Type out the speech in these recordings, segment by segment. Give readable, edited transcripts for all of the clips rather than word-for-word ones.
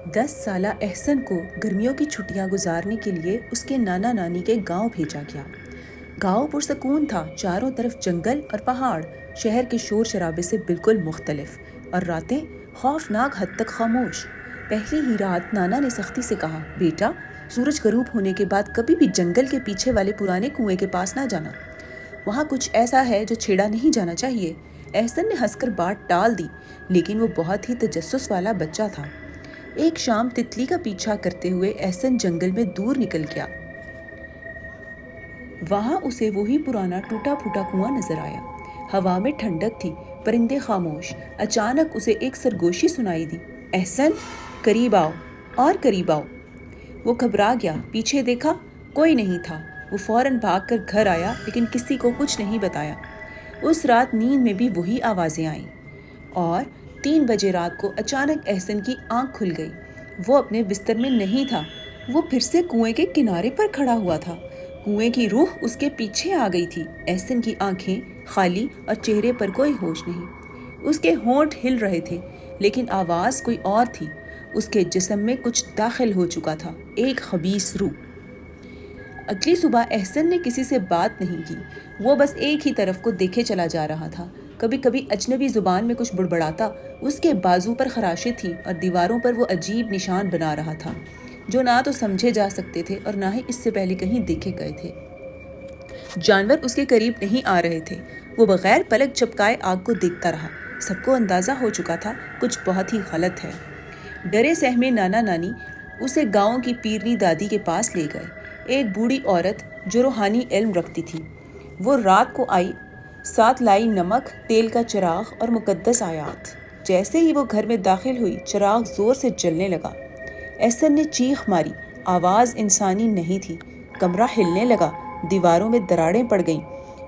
10 سالہ احسن کو گرمیوں کی چھٹیاں گزارنے کے لیے اس کے نانا نانی کے گاؤں بھیجا گیا۔ گاؤں پرسکون تھا، چاروں طرف جنگل اور پہاڑ، شہر کے شور شرابے سے بالکل مختلف، اور راتیں خوفناک حد تک خاموش۔ پہلی ہی رات نانا نے سختی سے کہا، بیٹا، سورج غروب ہونے کے بعد کبھی بھی جنگل کے پیچھے والے پرانے کنویں کے پاس نہ جانا، وہاں کچھ ایسا ہے جو چھیڑا نہیں جانا چاہیے۔ احسن نے ہنس کر بات ٹال دی، لیکن وہ بہت ہی تجسس والا بچہ تھا۔ ایک شام تتلی کا پیچھا کرتے ہوئے احسن جنگل میں دور نکل گیا۔ وہاں اسے وہی پرانا ٹوٹا پھوٹا کنواں نظر آیا۔ ہوا میں ٹھنڈک تھی، پرندے خاموش۔ اچانک اسے ایک سرگوشی سنائی دی، احسن، قریب آؤ اور قریب آؤ۔ وہ گھبرا گیا، پیچھے دیکھا، کوئی نہیں تھا۔ وہ فوراً بھاگ کر گھر آیا، لیکن کسی کو کچھ نہیں بتایا۔ اس رات نیند میں بھی وہی آوازیں آئیں، اور 3 بجے رات کو اچانک احسن کی آنکھ کھل گئی۔ وہ اپنے بستر میں نہیں تھا، وہ پھر سے کنویں کے کنارے پر کھڑا ہوا تھا۔ کنویں کی روح اس کے پیچھے آ گئی تھی۔ احسن کی آنکھیں خالی اور چہرے پر کوئی ہوش نہیں۔ اس کے ہونٹ ہل رہے تھے، لیکن آواز کوئی اور تھی۔ اس کے جسم میں کچھ داخل ہو چکا تھا، ایک خبیث روح۔ اگلی صبح احسن نے کسی سے بات نہیں کی، وہ بس ایک ہی طرف کو دیکھے چلا جا رہا تھا۔ کبھی کبھی اجنبی زبان میں کچھ بڑبڑاتا۔ اس کے بازو پر خراشیں تھیں اور دیواروں پر وہ عجیب نشان بنا رہا تھا، جو نہ تو سمجھے جا سکتے تھے اور نہ ہی اس سے پہلے کہیں دیکھے گئے تھے۔ جانور اس کے قریب نہیں آ رہے تھے۔ وہ بغیر پلک جھپکائے آگ کو دیکھتا رہا۔ سب کو اندازہ ہو چکا تھا، کچھ بہت ہی غلط ہے۔ ڈرے سہمے نانا نانی اسے گاؤں کی پیرنی دادی کے پاس لے گئے، ایک بوڑھی عورت جو روحانی علم رکھتی تھی۔ وہ رات کو آئی، ساتھ لائی نمک، تیل کا چراغ اور مقدس آیات۔ جیسے ہی وہ گھر میں داخل ہوئی، چراغ زور سے جلنے لگا۔ احسن نے چیخ ماری، آواز انسانی نہیں تھی۔ کمرہ ہلنے لگا، دیواروں میں دراڑیں پڑ گئیں۔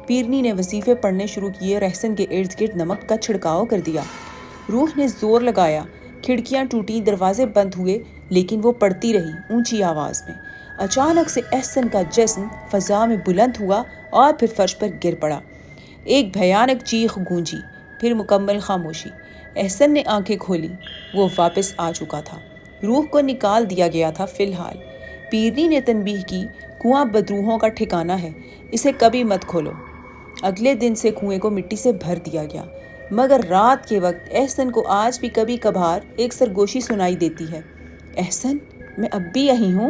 پیرنی نے وظیفے پڑھنے شروع کیے اور احسن کے ارد گرد نمک کا چھڑکاؤ کر دیا۔ روح نے زور لگایا، کھڑکیاں ٹوٹی، دروازے بند ہوئے، لیکن وہ پڑھتی رہی، اونچی آواز میں۔ اچانک سے احسن کا جسم فضا میں بلند ہوا اور پھر فرش پر گر پڑا۔ ایک بھیانک چیخ گونجی، پھر مکمل خاموشی۔ احسن نے آنکھیں کھولی، وہ واپس آ چکا تھا۔ روح کو نکال دیا گیا تھا فی الحال۔ پیرنی نے تنبیہ کی، کنواں بدروحوں کا ٹھکانہ ہے، اسے کبھی مت کھولو۔ اگلے دن سے کنویں کو مٹی سے بھر دیا گیا، مگر رات کے وقت احسن کو آج بھی کبھی کبھار ایک سرگوشی سنائی دیتی ہے، احسن، میں اب بھی یہیں ہوں۔